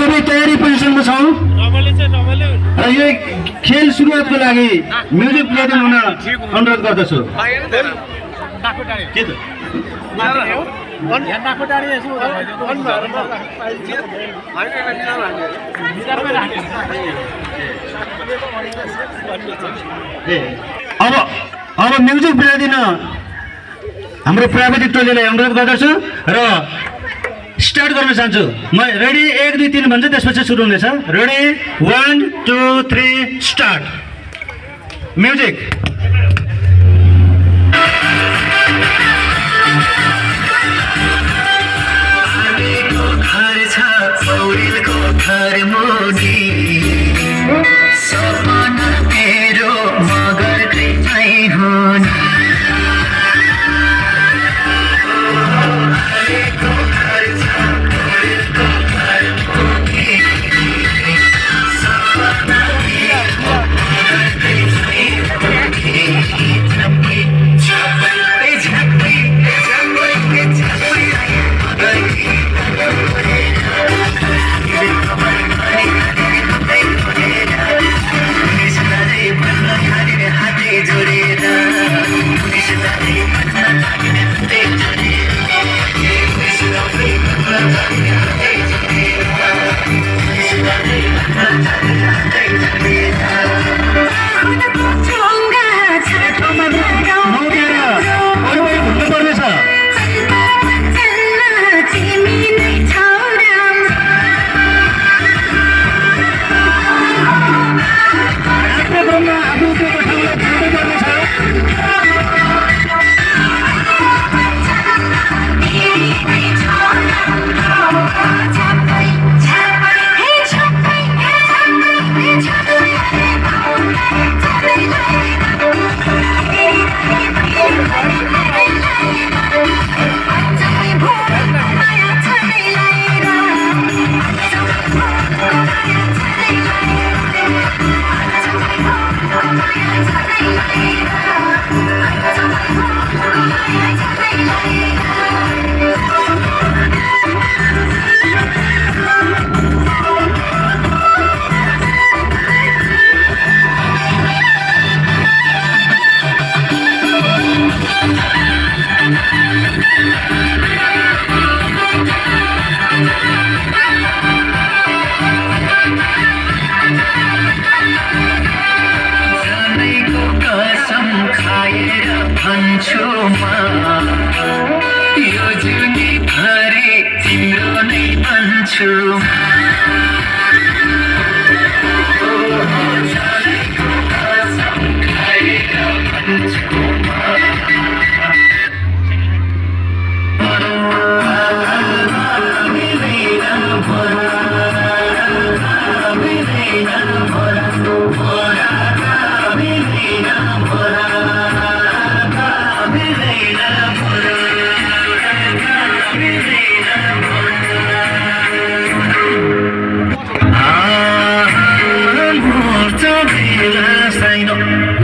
सबै तयारी पोजिसनमा छौँ र यो खेल सुरुवातको लागि म्युजिक प्लेटिङ हुन अनुरोध गर्दछु। अब म्युजिक बजाइदिन हाम्रो प्राविधिक टोलीलाई अनुरोध गर्दछु र स्टार्ट गर्न चाहन्छु। म रेडी 1 2 3 भन्छ, त्यसपछि सुरु हुनेछ। Ready 1 2 3 start. Music. I know.